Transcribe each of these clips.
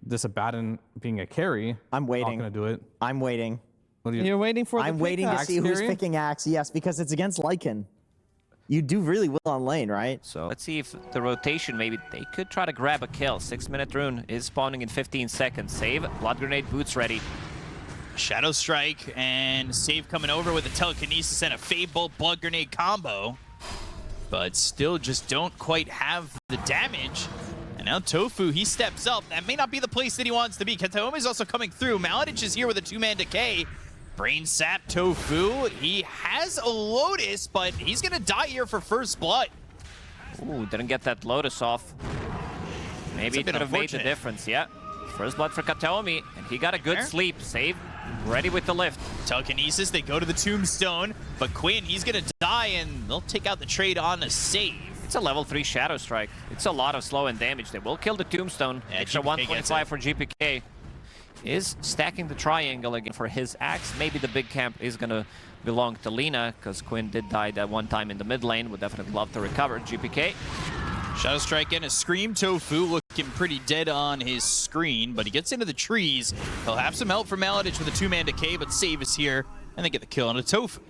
this Abaddon being a carry. I'm waiting. Not gonna do it. I'm waiting. You're waiting for I'm waiting to see who's picking Axe. Yes, because it's against Lycan. You do really well on lane, right? So let's see if the rotation, maybe they could try to grab a kill. 6-minute rune is spawning in 15 seconds. Save, Blood Grenade, boots ready. Shadow Strike and Save coming over with a Telekinesis and a Fable Blood Grenade combo. But still just don't quite have the damage. And now Tofu, he steps up. That may not be the place that he wants to be. Kataomi is also coming through. Maladich is here with a 2-man decay. Brain Sap Tofu. He has a Lotus, but he's going to die here for first blood. Ooh, didn't get that Lotus off. Maybe it could have made the difference, yeah. First blood for Kataomi, and he got a good sleep. Save, ready with the lift. Telekinesis, they go to the Tombstone, but Quinn, he's going to die, and they'll take out the trade on a save. It's a level 3 Shadow Strike. It's a lot of slow and damage. They will kill the Tombstone. Yeah, extra 125 for GPK. Is stacking the triangle again for his axe. Maybe the big camp is going to belong to Lina, because Quinn did die that one time in the mid lane. Would definitely love to recover. GPK. Shadow Strike and a Scream. Tofu looking pretty dead on his screen, but he gets into the trees. He'll have some help from Maladich with a 2-man decay, but Save is here, and they get the kill on a Tofu.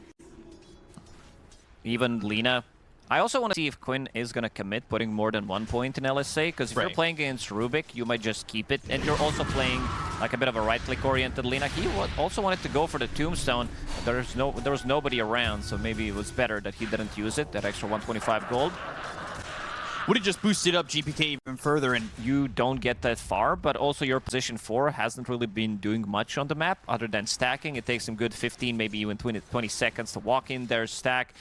Even Lina. I also want to see if Quinn is going to commit putting more than 1 point in LSA, because if you're playing against Rubik, you might just keep it, and you're also playing like a bit of a right-click oriented Lina. He also wanted to go for the Tombstone, but there was nobody around, so maybe it was better that he didn't use it, that extra 125 gold. Would have just boosted up GPK even further, and you don't get that far, but also your position 4 hasn't really been doing much on the map other than stacking. It takes him good 15, maybe even 20 seconds to walk in there, stack,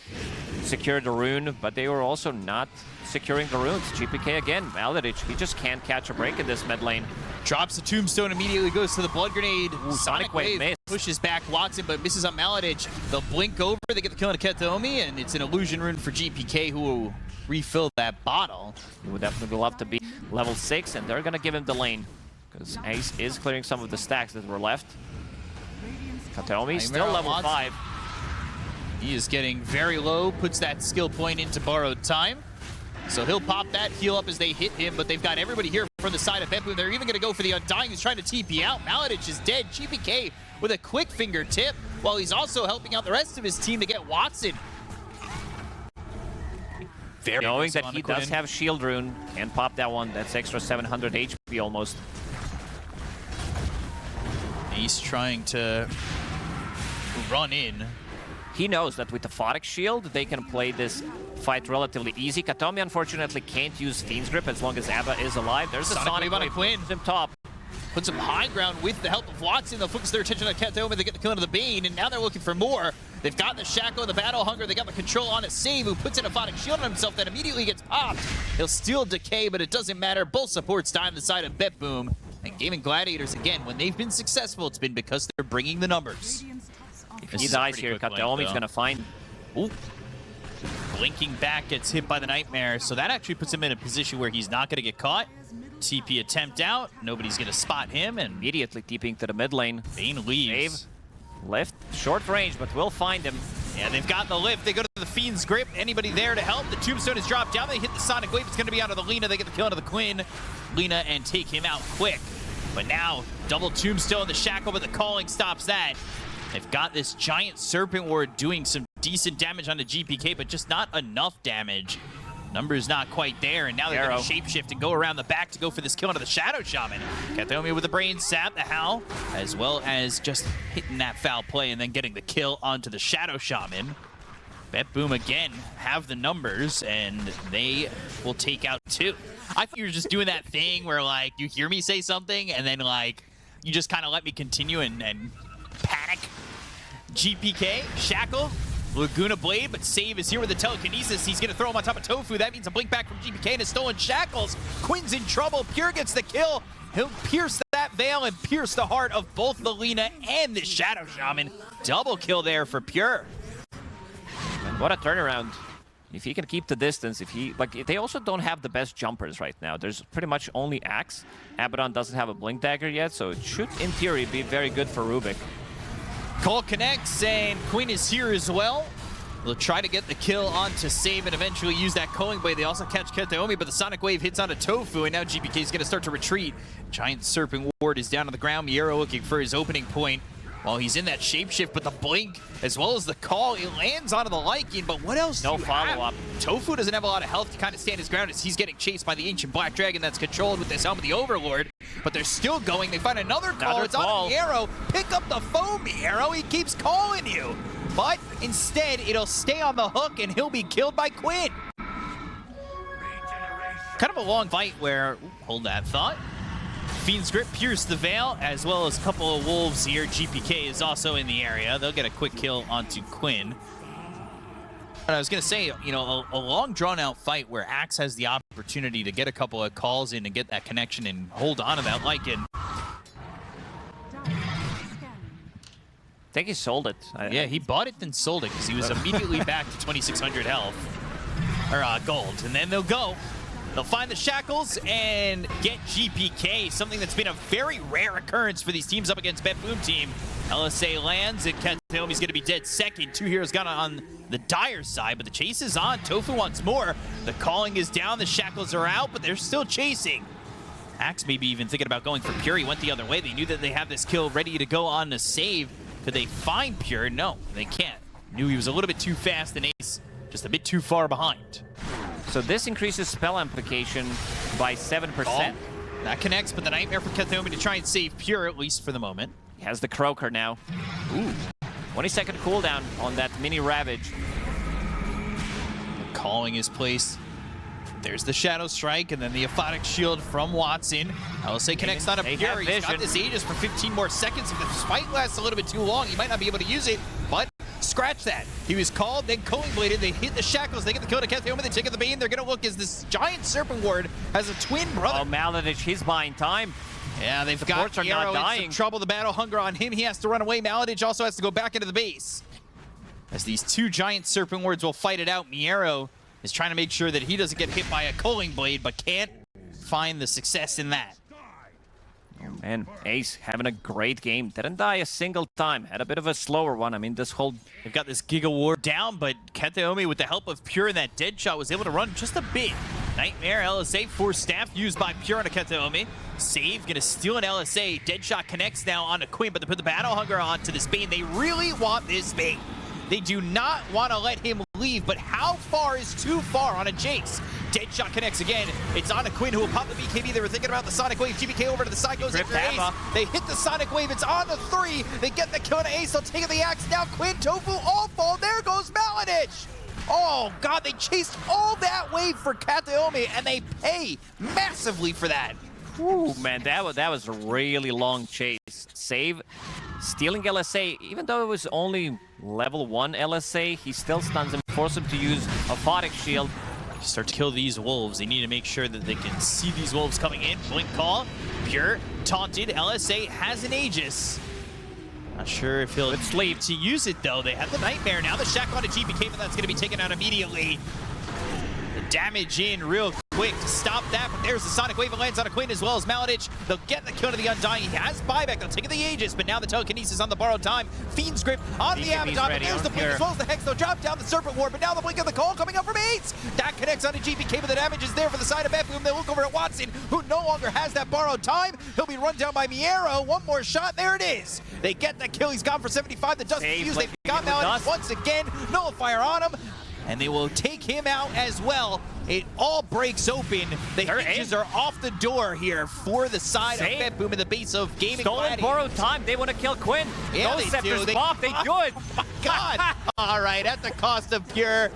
secure the rune, but they were also not securing the runes. GPK again, Maladich, he just can't catch a break in this mid lane. Drops the Tombstone, immediately goes to the Blood Grenade. Ooh, Sonic Wave pushes back Watson, but misses on Maladich. They'll blink over, they get the kill on Kataomi, and it's an illusion rune for GPK, who will refill that bottle. He would definitely love to be level 6, and they're going to give him the lane, because Ace is clearing some of the stacks that were left. Kataomi still level 5. He is getting very low, puts that skill point into borrowed time. So he'll pop that, heal up as they hit him, but they've got everybody here from the side of BetBoom. They're even going to go for the Undying, who's trying to TP out. Maladich is dead. GPK with a quick fingertip, while he's also helping out the rest of his team to get Watson. Knowing that he does have shield rune, can pop that one. That's extra 700 HP almost. He's trying to run in. He knows that with the Photic Shield, they can play this fight relatively easy. Kataomi, unfortunately, can't use Fiend's Grip as long as Abba is alive. There's a Sonic Wave on Quinn. Puts him top. Puts him high ground with the help of Watson. They'll focus their attention on Kataomi. They get the kill into the Bane, and now they're looking for more. They've got the Shackle and the Battle Hunger. They got the control on a Save, who puts in a Photic Shield on himself that immediately gets popped. He'll steal Decay, but it doesn't matter. Both supports die on the side of BetBoom. And Gaimin Gladiators, again, when they've been successful, it's been because they're bringing the numbers. If he dies here, Kataomi's going to find... Ooh. Blinking back, gets hit by the Nightmare, so that actually puts him in a position where he's not going to get caught. TP attempt out, nobody's going to spot him, and immediately TPing to the mid lane. Bane leaves. Save. Lift, short range, but we'll find him. Yeah, they've got the lift. They go to the Fiend's Grip. Anybody there to help? The Tombstone is dropped down. They hit the Sonic Wave. It's going to be out of the Lina. They get the kill onto the Quinn. Lina and take him out quick. But now, double Tombstone, the Shackle, but the Calling stops that. They've got this giant Serpent Ward doing some decent damage on the GPK, but just not enough damage. Numbers not quite there, and now they're going to shapeshift and go around the back to go for this kill onto the Shadow Shaman. Kataomi with the Brain Sap, the Howl, as well as just hitting that foul play and then getting the kill onto the Shadow Shaman. BetBoom again have the numbers, and they will take out 2. I thought you were just doing that thing where, like, you hear me say something, and then, like, you just kind of let me continue and panic. GPK, Shackle, Laguna Blade, but Save is here with the Telekinesis. He's going to throw him on top of Tofu. That means a blink back from GPK and a stolen Shackles. Quinn's in trouble. Pure gets the kill. He'll pierce that veil and pierce the heart of both the Lina and the Shadow Shaman. Double kill there for Pure. And what a turnaround. If he can keep the distance, if he, like, they also don't have the best jumpers right now. There's pretty much only Axe. Abaddon doesn't have a Blink Dagger yet, so it should, in theory, be very good for Rubik. Call connects, and Quinn is here as well. They'll try to get the kill onto Save and eventually use that Culling Blade. They also catch Kataomi, but the Sonic Wave hits onto Tofu, and now GPK is going to start to retreat. Giant Serpent Ward is down on the ground. Miero looking for his opening point while he's in that shapeshift, but the blink as well as the call, it lands onto the Lycan, but what else? No follow-up. Tofu doesn't have a lot of health to kind of stand his ground as he's getting chased by the Ancient Black Dragon that's controlled with this helm of the Overlord, but they're still going. They find another call. It's on Miero. Pick up the phone, Miero. He keeps calling you. But instead, it'll stay on the hook and he'll be killed by Quinn. Kind of a long fight where, ooh, hold that thought. Fiend's Grip pierced the Veil, as well as a couple of Wolves here. GPK is also in the area. They'll get a quick kill onto Quinn. And I was going to say, you know, a long drawn-out fight where Axe has the opportunity to get a couple of calls in and get that connection and hold on to that Lycan. I think he sold it. Yeah, he bought it then sold it because he was immediately back to 2,600 health, or gold. And then they'll go. They'll find the shackles and get GPK, something that's been a very rare occurrence for these teams up against BetBoom Team. LSA lands, and Kataomi's going to be dead second. Two heroes got on the dire side, but the chase is on. Tofu wants more. The calling is down, the shackles are out, but they're still chasing. Axe maybe even thinking about going for Pure. He went the other way. They knew that they have this kill ready to go on to save. Could they find Pure? No, they can't. Knew he was a little bit too fast and Ace just a bit too far behind. So this increases spell amplification by 7%. Oh, that connects, but the Nightmare for Kataomi to try and save Pure, at least for the moment. He has the Croaker now. Ooh. 20-second cooldown on that mini Ravage. The calling is placed. There's the Shadow Strike, and then the Aphotic Shield from Watson. LSA connects on a Pure. He's got this Aegis for 15 more seconds. If the fight lasts a little bit too long, he might not be able to use it, but scratch that. He was called, then Culling Bladed. They hit the shackles. They get the kill to Kataomi. They take the Bane. They're going to look as this giant Serpent Ward has a twin brother. Oh, Maladich, he's buying time. Yeah, they've The got ports are not dying. in some trouble. The battle hunger on him. He has to run away. Maladich also has to go back into the base. As these two giant Serpent Wards will fight it out, Miero is trying to make sure that he doesn't get hit by a Culling Blade, but can't find the success in that. And Ace having a great game. Didn't die a single time. Had a bit of a slower one. I mean, this whole... They've got this Giga Ward down, but Kataomi, with the help of Pure and that dead shot, was able to run just a bit. Nightmare, LSA, Force Staff used by Pure on a Kataomi. Save, gonna steal an LSA. Deadshot connects now onto Quinn, but they put the Battle Hunger onto this Bane. They really want this Bane. They do not want to let him leave, but how far is too far on a Jace? Deadshot connects again. It's on a Quinn who will pop the BKB. They were thinking about the Sonic Wave. GPK over to the side, goes after Ace. They hit the Sonic Wave. It's on the 3. They get the kill on Ace. They'll take the Axe. Now Quinn, Tofu, all fall. There goes Maladich. Oh, God, they chased all that wave for Kataomi, and they pay massively for that. Ooh, man, that was a really long chase. Save, stealing LSA, even though it was only level 1 LSA, he still stuns him, force him to use Aphotic Shield. Start to kill these wolves. They need to make sure that they can see these wolves coming in. Blink call, Pure, taunted. LSA has an Aegis. Not sure if he'll sleep to use it though. They have the Nightmare now. The Shackle on a GPK, but that's going to be taken out immediately. The damage in real quick to stop that, but there's the Sonic Wave. It lands on a Quinn as well as Maladich. They'll get the kill to the Undying. He has buyback. They'll take the Aegis, but now the Telekinesis on the borrowed time. Fiend's Grip on the Abaddon, but there's the Blink as well as the Hex. They'll drop down the Serpent Ward, but now the Blink of the Call coming up from Ace. That connects on a GPK, but the damage is there for the side of BetBoom. They look over at Watson, who no longer has that borrowed time. He'll be run down by Miero. One more shot. There it is. They get the kill. He's gone for 75. The dust is used. They've got Maladich once again. Nullifier on him. And they will take him out as well. It all breaks open. The hinges are off the door here for the side of BetBoom in the base of Gaimin Gladiators. Borrowed time. They want to kill Quinn. Yeah, Those scepters pop. They do it. Oh my God. All right, at the cost of Pure.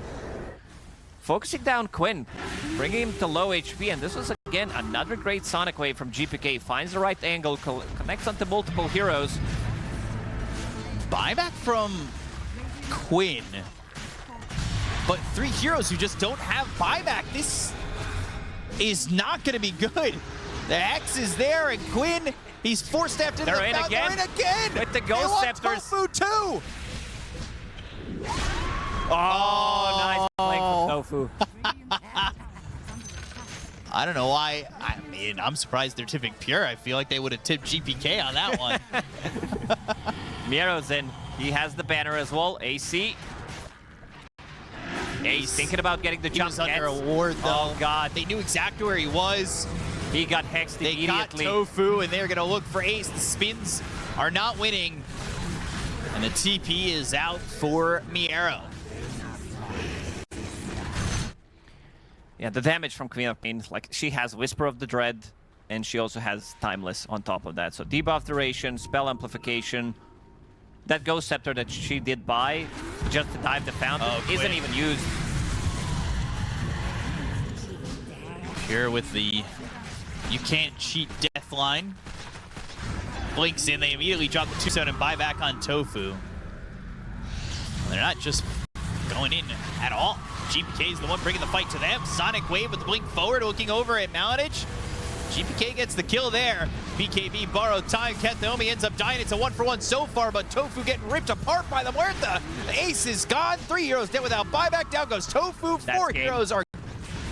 Focusing down Quinn, bringing him to low HP, and this was again another great Sonic Wave from GPK. Finds the right angle, connects onto multiple heroes. Buyback from Quinn. But 3 heroes who just don't have buyback. This is not going to be good. The X is there, and Quinn, he's force-staffed into the fountain. They're in again. With the Ghost Scepters. Tofu too. Oh, nice play for Tofu. I don't know why. I mean, I'm surprised they're tipping Pure. I feel like they would have tipped GPK on that one. Miero's in. He has the banner as well. AC. Ace thinking about getting the He jump. was under a ward, though. Oh, God. They knew exactly where he was. He got hexed They immediately. got Tofu, and they're going to look for Ace. The spins are not winning. And the TP is out for Miero. Yeah, the damage from Queen of Pain, like, she has Whisper of the Dread, and she also has Timeless on top of that. So debuff duration, spell amplification. That Ghost Scepter that she did buy just to dive the fountain isn't even used. Here with the you can't cheat death line. Blinks in, they immediately drop the 2-7 and buy back on Tofu. They're not just going in at all. GPK is the one bringing the fight to them. Sonic Wave with the blink forward, looking over at Maladich. GPK gets the kill there. BKB borrowed time. Kethomi ends up dying. It's a 1-for-1 so far, but Tofu getting ripped apart by the Muerta. The ace is gone. 3 heroes dead without buyback. Down goes Tofu. 4 heroes are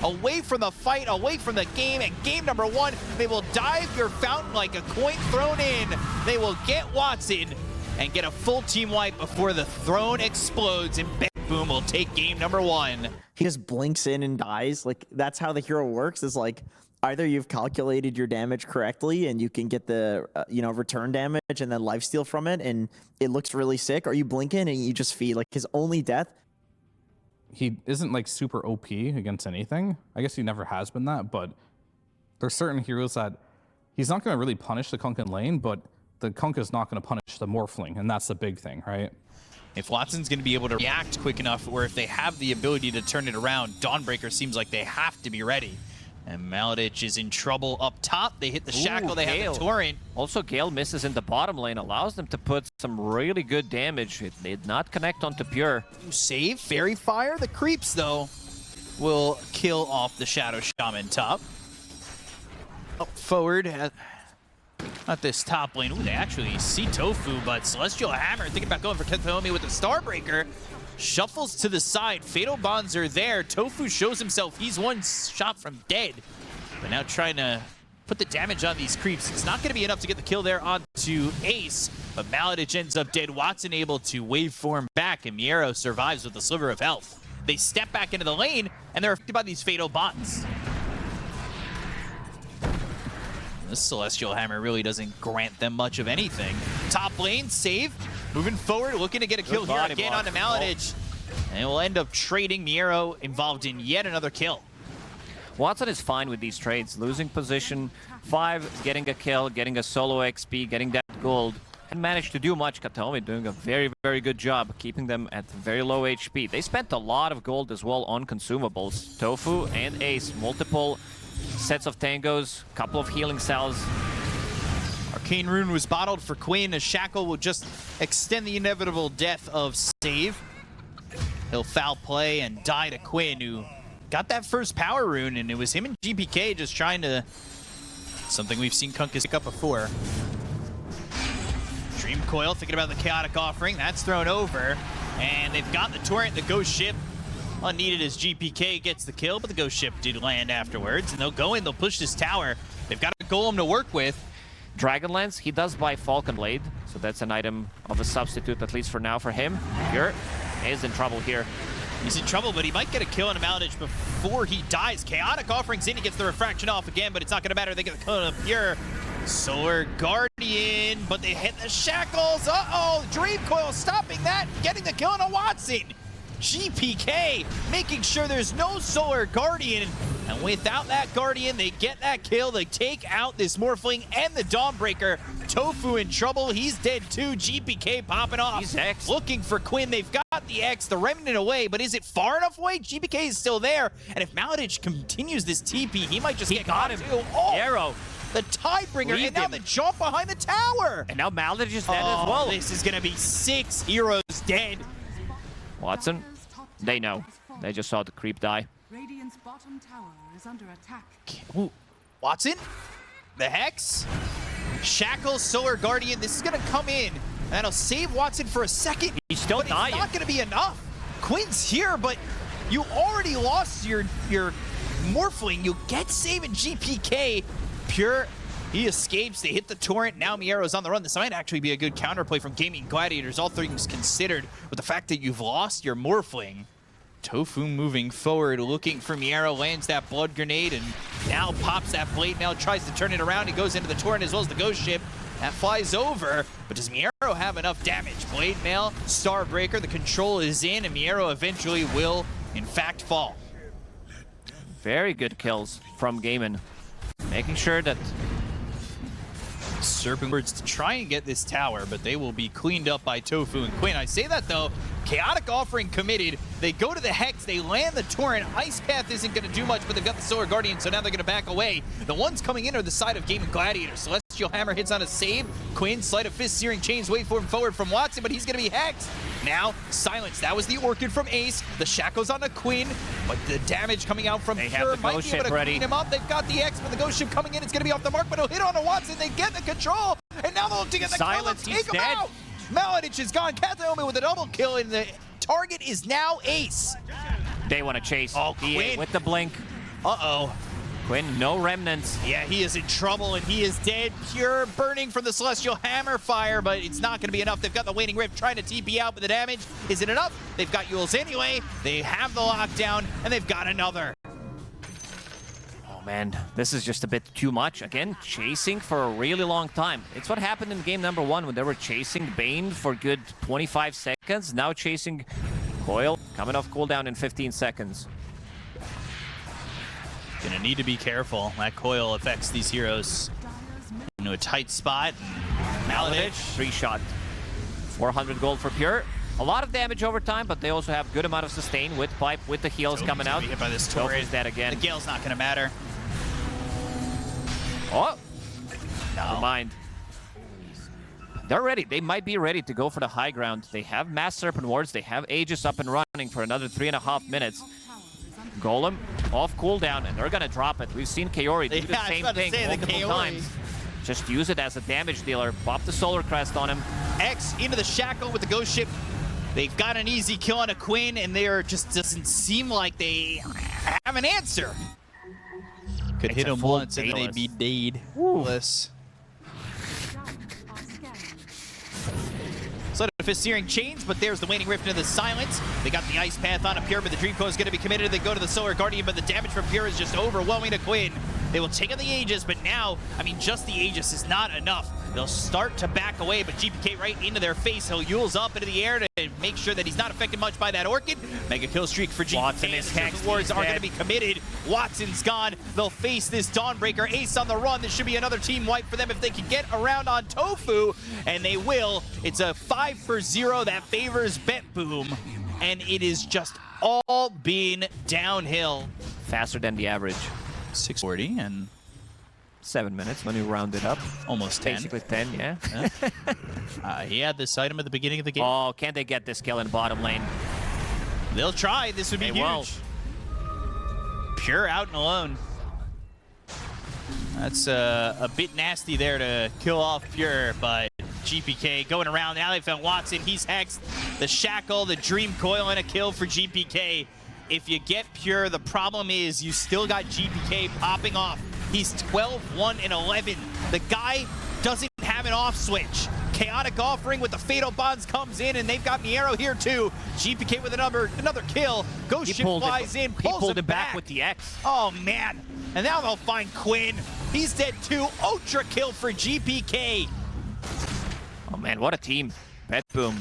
away from the fight, away from the game. And game number 1, they will dive your fountain like a coin thrown in. They will get Watson and get a full team wipe before the throne explodes. And BetBoom will take game number 1. He just blinks in and dies. Like, that's how the hero works, is like, either you've calculated your damage correctly and you can get the return damage and then lifesteal from it and it looks really sick, or you blink in and you just feed. Like, his only death, He isn't like super OP against anything. I guess he never has been that, but there's certain heroes that he's not going to really punish the Kunk in lane, but the Kunk is not going to punish the Morphling, and that's the big thing, right? If Watson's going to be able to react quick enough, or if they have the ability to turn it around, Dawnbreaker seems like they have to be ready. And Maladich is in trouble up top. They hit the shackle, they have the torrent. Also, Gale misses in the bottom lane, allows them to put some really good damage. It did not connect onto Pure. Save, Fairy Fire. The creeps, though, will kill off the Shadow Shaman top. Up forward at this top lane. Ooh, they actually see Tofu, but Celestial Hammer thinking about going for Kethomi with the Starbreaker. Shuffles to the side. Fatal Bonds are there. Tofu shows himself. He's one shot from dead. But now trying to put the damage on these creeps. It's not going to be enough to get the kill there onto Ace. But Maladich ends up dead. Watson able to waveform back. And Miero survives with a sliver of health. They step back into the lane. And they're affected by these Fatal Bonds. This Celestial Hammer really doesn't grant them much of anything. Top lane, save. Moving forward, looking to get a kill here again onto Maladich. And we'll end up trading. Miero involved in yet another kill. Watson is fine with these trades. Losing position, 5, getting a kill, getting a solo XP, getting that gold. And managed to do much. Katomi doing a very, very good job keeping them at very low HP. They spent a lot of gold as well on consumables. Tofu and Ace, multiple sets of tangos, couple of healing cells. Arcane Rune was bottled for Quinn. A shackle will just extend the inevitable death of Save. He'll foul play and die to Quinn, who got that first power rune, and it was him and GPK just trying to... something we've seen Kunkus pick up before. Dream Coil thinking about the Chaotic Offering. That's thrown over. And they've got the Torrent, the Ghost Ship. Unneeded as GPK gets the kill, but the Ghost Ship did land afterwards. And they'll go in, they'll push this tower. They've got a Golem to work with. Dragonlance, he does buy Falcon Blade, so that's an item of a substitute, at least for now, for him. Pure is in trouble here. He's in trouble, but he might get a kill on a Maladich before he dies. Chaotic Offerings in, he gets the Refraction off again, but it's not going to matter. They get the kill on Pure. Solar Guardian, but they hit the shackles. Uh-oh, Dream Coil stopping that, getting the kill on a Watson. GPK making sure there's no Solar Guardian, and without that Guardian, they get that kill. They take out this Morphling and the Dawnbreaker. Tofu in trouble. He's dead too. GPK popping off. He's X. Looking for Quinn. They've got the X, the Remnant away, but is it far enough away? GPK is still there, and if Maladich continues this TP, he might just get caught too. Oh, Arrow. the Tidebringer, and now the jump behind the tower. And now Maladich is dead as well. This is going to be 6 heroes dead. Watson, they know. They just saw the creep die. Radiant's bottom tower is under attack. Ooh. Watson, the Hex, Shackle, Solar Guardian. This is going to come in, and that'll save Watson for a second. He's still dying. It's not going to be enough. Quinn's here, but you already lost your Morphling. You get saving GPK. Pure, he escapes. They hit the Torrent. Now Miero's on the run. This might actually be a good counterplay from Gaimin Gladiators. All things considered, with the fact that you've lost your Morphling. Tofu moving forward, looking for Miero, lands that blood grenade, and now pops that blade mail, tries to turn it around. He goes into the torrent as well as the ghost ship. That flies over, but does Miero have enough damage? Blade mail, Starbreaker, the control is in, and Miero eventually will, in fact, fall. Very good kills from Gaimin. Making sure that... Serpent Words to try and get this tower, but they will be cleaned up by Tofu and Quinn. I say that though, Chaotic Offering committed. They go to the Hex, they land the Torrent. Ice Path isn't going to do much, but they've got the Solar Guardian, so now they're going to back away. The ones coming in are the side of Gaimin Gladiators. Celestial Hammer hits on a save. Quinn, Sleight of Fist, Searing Chains, wait for him forward from Watson, but he's going to be hexed. Now, Silence. That was the Orchid from Ace. The Shackles on the Quinn, but the damage coming out from Pure might be able to clean him up. They've got the X, but the Ghost Ship coming in. It's going to be off the mark, but it'll hit on a Watson. They get the control, and now they'll get the Silence, kill and take him out. Maladich is gone. Kataomi with a double kill, and the target is now Ace. They want to chase. Oh, Quinn. With the blink. Uh-oh. Quinn, no remnants. Yeah, he is in trouble, and he is dead. Pure burning from the Celestial Hammer fire, but it's not going to be enough. They've got the Waning Rift trying to TP out, but the damage isn't enough. They've got Yules anyway. They have the lockdown, and they've got another. Oh man, this is just a bit too much. Again, chasing for a really long time. It's what happened in game number 1 when they were chasing Bane for good 25 seconds. Now chasing Coil, coming off cooldown in 15 seconds. Gonna need to be careful. That Coil affects these heroes into a tight spot. Maladich. 3-shot. 400 gold for Pure. A lot of damage over time, but they also have good amount of sustain with Pipe, with the heals coming out. Hit by this turret. Tofu's dead again. The Gale's not gonna matter. Oh! No. Never mind. They're ready. They might be ready to go for the high ground. They have Mass Serpent Wards. They have Aegis up and running for another 3.5 minutes. Golem off cooldown, and they're gonna drop it. We've seen Kaori do the same thing multiple times. Just use it as a damage dealer. Pop the Solar Crest on him. X into the Shackle with the Ghost Ship. They've got an easy kill on a Quinn, and there just doesn't seem like they have an answer. Could hit him once and they'd be dead. Sleight of Fist Searing Chains, but there's the Waning Rift into the Silence. They got the Ice Path on a Pure, but the Dream Coil is going to be committed. They go to the Solar Guardian, but the damage from Pure is just overwhelming to Quinn. They will take on the Aegis, but now, I mean, just the Aegis is not enough. They'll start to back away, but GPK right into their face. He'll Yules up into the air to make sure that he's not affected much by that Orchid. Mega kill streak for GPK. Watson is hexed. Wards are going to be committed. Watson's gone. They'll face this Dawnbreaker. Ace on the run. This should be another team wipe for them if they can get around on Tofu, and they will. It's a 5-for-0 that favors BetBoom, and it is just all been downhill. Faster than the average. 640 and 7 minutes when you round it up. Almost 10. Basically 10, yeah. He had this item at the beginning of the game. Oh, can they get this kill in bottom lane? They'll try. This would be huge. Will. Pure out and alone. That's a bit nasty there to kill off Pure, but GPK going around. Now they found Watson. He's hexed. The Shackle, the Dream Coil, and a kill for GPK. If you get Pure, the problem is you still got GPK popping off. He's 12-1-11. The guy doesn't have an off switch. Chaotic Offering with the Fatal Bonds comes in, and they've got Miero here too. GPK with another kill. Ghost Ship flies in, pulls him back with the X. Oh man! And now they'll find Quinn. He's dead too. Ultra kill for GPK. Oh man, what a team! BetBoom.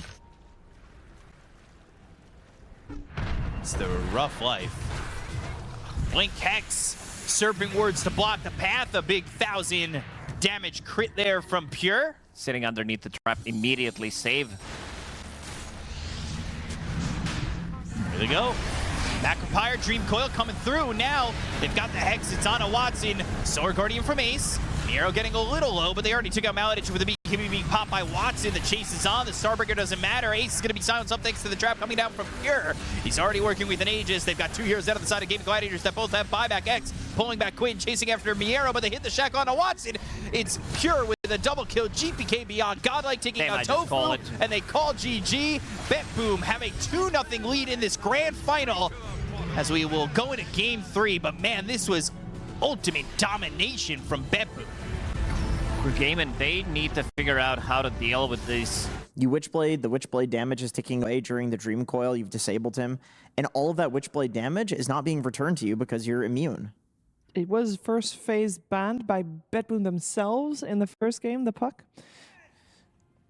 It's the rough life. Blink Hex, Serpent Words to block the path. A big 1,000 damage crit there from Pure. Sitting underneath the trap, immediately save. Here they go. Macropire, Dream Coil coming through. Now they've got the Hex. It's on a Watson. Solar Guardian from Ace. Miero getting a little low, but they already took out Maladich with a being popped by Watson. The chase is on. The Starbreaker doesn't matter. Ace is going to be silenced up thanks to the trap coming down from Pure. He's already working with an Aegis. They've got 2 heroes out of the side of Gaimin Gladiators that both have buyback X. Pulling back Quinn, chasing after Miero, but they hit the shack on a Watson. It's Pure with a double kill. GPK beyond Godlike taking out Tofu, and they call GG. BetBoom have a 2-0 lead in this grand final as we will go into game 3. But man, this was ultimate domination from BetBoom. For Gaimin, they need to figure out how to deal with these You Witchblade, the Witchblade damage is ticking away during the Dream Coil, you've disabled him, and all of that Witchblade damage is not being returned to you because you're immune. It was first phase banned by BetBoom themselves in the first game, the puck.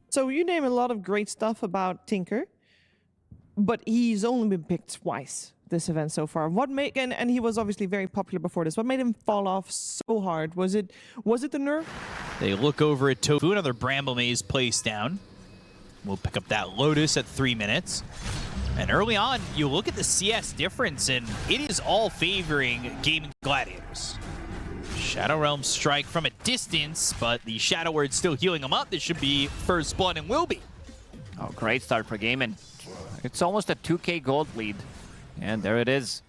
So you name a lot of great stuff about Tinker, but he's only been picked twice this event so far. What made and he was obviously very popular before this. What made him fall off so hard? Was it the nerf? They look over at Tofu, another Bramble Maze placed down. We'll pick up that Lotus at 3 minutes. And early on, you look at the CS difference, and it is all favoring Gaimin Gladiators. Shadow Realm strike from a distance, but the Shadow Word's still healing him up. This should be first blood and will be. Oh, great start for Gaimin. It's almost a 2k gold lead. And there it is.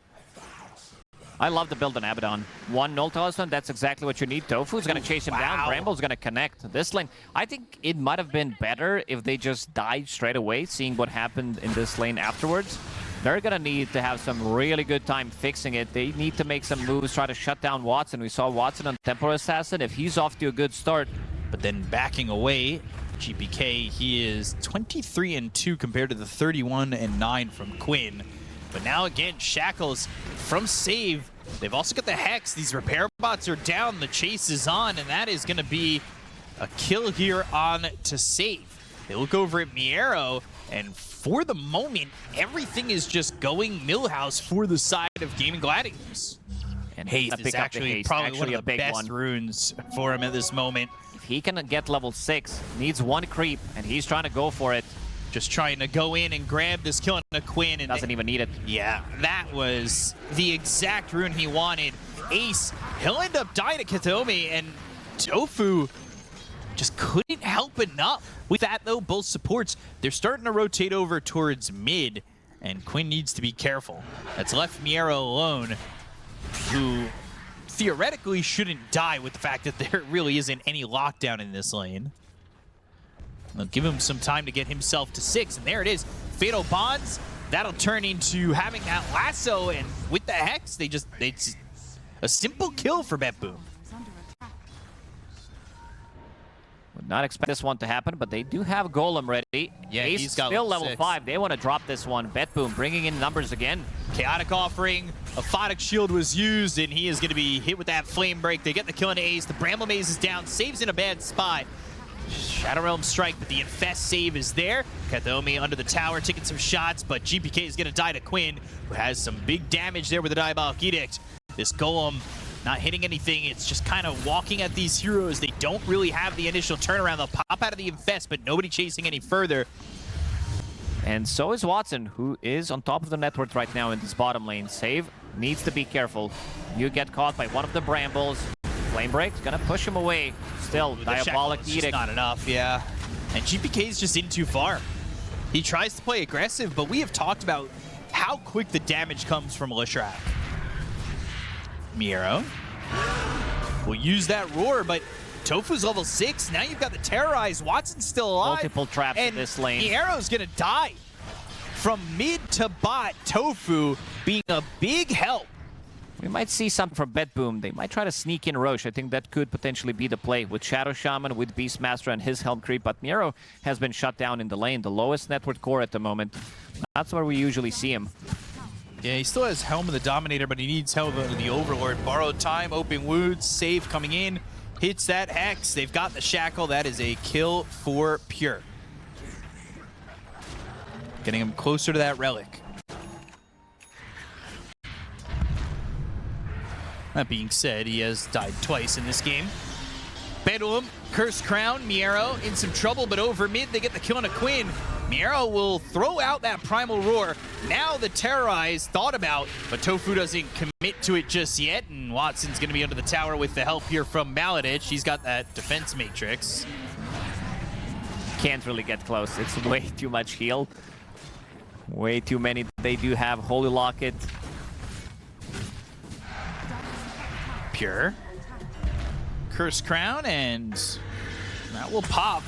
I love the build on Abaddon. One null talisman, that's exactly what you need. Tofu's going to chase him down. Bramble's going to connect. This lane, I think it might have been better if they just died straight away, seeing what happened in this lane afterwards. They're going to need to have some really good time fixing it. They need to make some moves, try to shut down Watson. We saw Watson on Temporal Assassin. If he's off to a good start. But then backing away, GPK, he is 23-2 compared to the 31-9 from Quinn. But now again, Shackles from Save. They've also got the Hex. These repair bots are down. The chase is on, and that is going to be a kill here on to Save. They look over at Miero, and for the moment, everything is just going Millhouse for the side of Gaimin Gladiators. And Haste is actually probably one of the best runes for him at this moment. If he can get level 6, needs one creep, and he's trying to go for it. Just trying to go in and grab this kill on a Quinn. And doesn't even need it. Yeah, that was the exact rune he wanted. Ace, he'll end up dying to Kataomi, and Tofu just couldn't help enough. With that, though, both supports, they're starting to rotate over towards mid, and Quinn needs to be careful. That's left Miero alone, who theoretically shouldn't die with the fact that there really isn't any lockdown in this lane. They'll give him some time to get himself to 6, and there it is. Fatal Bonds, that'll turn into having that lasso, and with the Hex, it's a simple kill for BetBoom. Would not expect this one to happen, but they do have Golem ready. Yeah, Ace he's got still level level 5. They want to drop this one. BetBoom bringing in numbers again. Chaotic Offering, a Photic Shield was used, and he is going to be hit with that Flame Break. They get the kill on Ace. The Bramble Maze is down. Saves in a bad spot. Shadow Realm strike, but the Infest save is there. Kathomi under the tower, taking some shots, but GPK is going to die to Quinn, who has some big damage there with the Diabolic Edict. This Golem not hitting anything. It's just kind of walking at these heroes. They don't really have the initial turnaround. They'll pop out of the Infest, but nobody chasing any further. And so is Watson, who is on top of the network right now in this bottom lane. Save needs to be careful. You get caught by one of the Brambles. Flame Break's gonna push him away. Still, Diabolic Edict. Not enough, yeah. And GPK is just in too far. He tries to play aggressive, but we have talked about how quick the damage comes from Lishrak. Miero will use that Roar, but Tofu's level 6. Now you've got the Terrorize. Watson's still alive. Multiple traps in this lane. Miero's gonna die. From mid to bot, Tofu being a big help. We might see something from BetBoom. They might try to sneak in Roche. I think that could potentially be the play with Shadow Shaman, with Beastmaster and his Helm Creep. But Miero has been shut down in the lane, the lowest network core at the moment. That's where we usually see him. Yeah, he still has Helm of the Dominator, but he needs Helm of the Overlord. Borrowed time, open wounds, save coming in, hits that Hex. They've got the Shackle. That is a kill for Pure. Getting him closer to that Relic. That being said, he has died twice in this game. Bedlam, Cursed Crown, Miero in some trouble, but over mid they get the kill on a Quinn. Miero will throw out that Primal Roar. Now the Terrorize thought about, but Tofu doesn't commit to it just yet, and Watson's going to be under the tower with the help here from Maladich. He's got that Defense Matrix. Can't really get close. It's way too much heal. Way too many. They do have Holy Locket. Pure. Cursed Crown, and that will pop.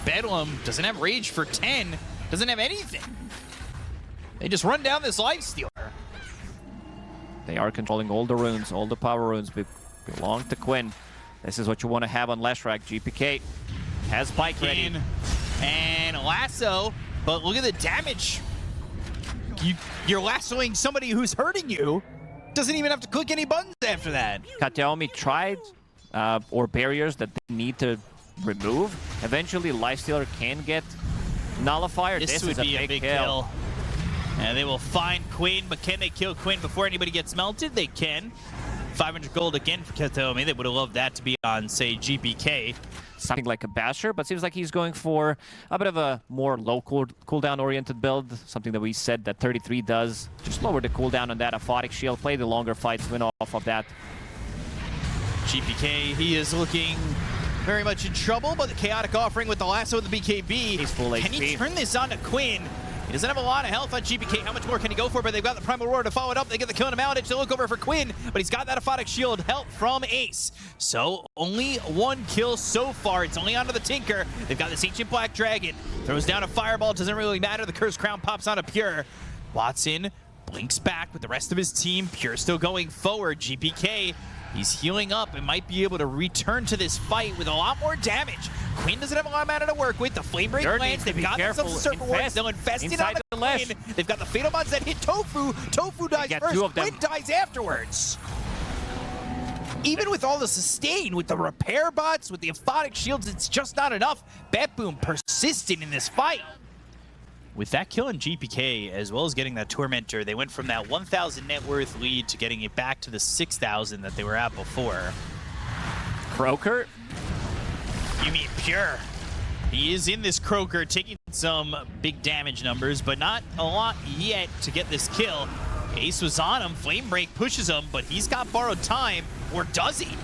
Bedlam doesn't have Rage for 10, doesn't have anything. They just run down this Lifestealer. They are controlling all the runes, all the power runes belong to Quinn. This is what you want to have on Leshrac. GPK has Spike ready. and lasso, but look at the damage. You're lassoing somebody who's hurting you. Doesn't even have to click any buttons after that. Kateomi tried, or barriers that they need to remove. Eventually, Lifestealer can get Nullifier. This would is be a big kill. And they will find Quinn, but can they kill Quinn before anybody gets melted? They can. 500 gold again for Kateomi. They would have loved that to be on, say, GPK. Something like a Basher, but seems like he's going for a bit of a more low cooldown-oriented build. Something that we said that 33 does. Just lower the cooldown on that. Aphotic Shield, play the longer fights, win off of that. GPK, he is looking very much in trouble, but the Chaotic offering with the lasso of the BKB. He's full HP. Can he turn this on to Quinn? He doesn't have a lot of health on GPK. How much more can he go for? But they've got the Primal Roar to follow it up. They get the kill on a Maladich to look over for Quinn, but he's got that Aphotic Shield help from Ace. So only one kill so far. It's only onto the Tinker. They've got this Ancient Black Dragon. Throws down a Fireball. Doesn't really matter. The Cursed Crown pops onto Pure. Watson blinks back with the rest of his team. Pure still going forward. GPK, he's healing up and might be able to return to this fight with a lot more damage. Quinn doesn't have a lot of mana to work with. The Flame Break lands. They've got themselves a Serpent Ward. They'll infest it on the Quinn. They've got the Fatal Bonds that hit Tofu. Tofu dies first. Quinn dies afterwards. Even with all the sustain, with the repair bots, with the Aphotic Shields, it's just not enough. BetBoom persistent in this fight. With that kill in GPK, as well as getting that Tormentor, they went from that 1,000 net worth lead to getting it back to the 6,000 that they were at before. Croaker? You mean Pure. He is in this Croaker, taking some big damage numbers, but not a lot yet to get this kill. Ace was on him, Flame Break pushes him, but he's got borrowed time, or does he?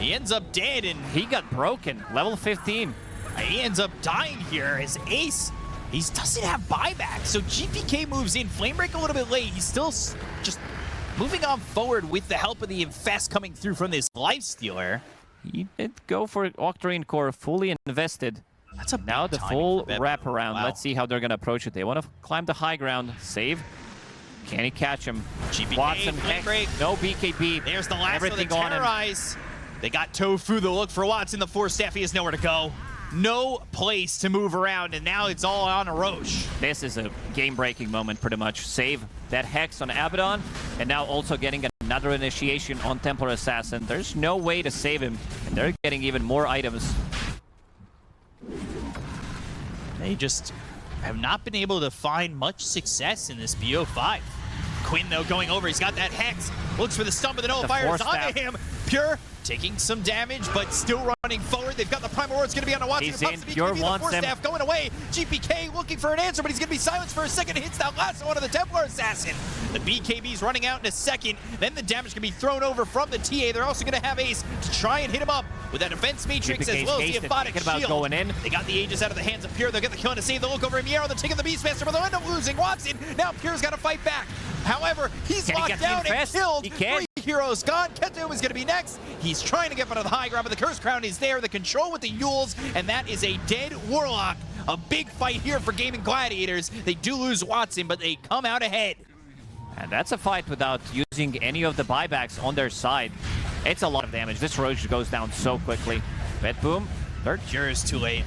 He ends up dead, and he got broken, level 15. He ends up dying here as Ace, he doesn't have buyback, so GPK moves in. Flame Break a little bit late. He's still just moving on forward with the help of the Infest coming through from this Lifestealer. He did go for Octarine Core, fully invested. That's a now the full wraparound. Wow. Let's see how they're going to approach it. They want to climb the high ground. Save. Can he catch him? GPK, Watson, Flame Break. No BKB. There's the last of the Everything on Terrorize. They got Tofu, the look for Watson. The Force Staff, he has nowhere to go. No place to move around, and now it's all on Roche. This is a game-breaking moment, pretty much. Save that Hex on Abaddon, and now also getting another initiation on Templar Assassin. There's no way to save him, and they're getting even more items. They just have not been able to find much success in this BO5. Quinn, though, going over. He's got that Hex. Looks for the stump of the Nullifier. It's onto him. Pure taking some damage, but still running forward. They've got the Primal Roar. It's going to be on the Watson. He's in. Pure wants him. Staff going away. GPK looking for an answer, but he's going to be silenced for a second. Hits that lasso onto the Templar Assassin. The BKB's running out in a second. Then the damage can be thrown over from the TA. They're also going to have Ace to try and hit him up with that Defense Matrix as well as the Aphotic Shield. Going in. They got the Aegis out of the hands of Pure. They'll get the kill to save the look over Miero. They're taking the Beastmaster, but they'll end up losing Watson. Now Pure's got to fight back. However, he's locked down and killed. He can. 3 heroes gone. Ketum is going to be next. He's trying to get out of the high ground, but the Cursed Crown is there. The control with the Yules, and that is a dead Warlock. A big fight here for Gaimin Gladiators. They do lose Watson, but they come out ahead. And that's a fight without using any of the buybacks on their side. It's a lot of damage. This Roche goes down so quickly. BetBoom, they're Pure is too late.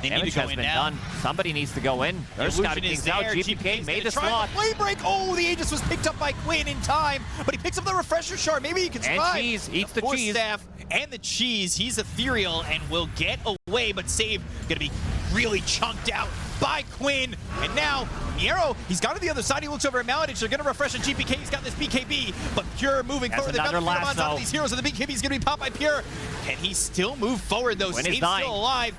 They need to go in now. Done. Somebody needs to go in. They're scouting things out. GPK made the slot. Flame Break. Oh, the Aegis was picked up by Quinn in time, but he picks up the Refresher Shard. Maybe he can survive. And Cheese eats the cheese. Staff and the cheese. He's ethereal and will get away, but Save gonna be really chunked out by Quinn. And now Miero, he's gone to the other side. He looks over at Maladich. They're gonna refresh on GPK. He's got this BKB, but Pure moving forward. They've got the Pheromones on these heroes, and the BKB is gonna be popped by Pure. Can he still move forward though? Save's still alive.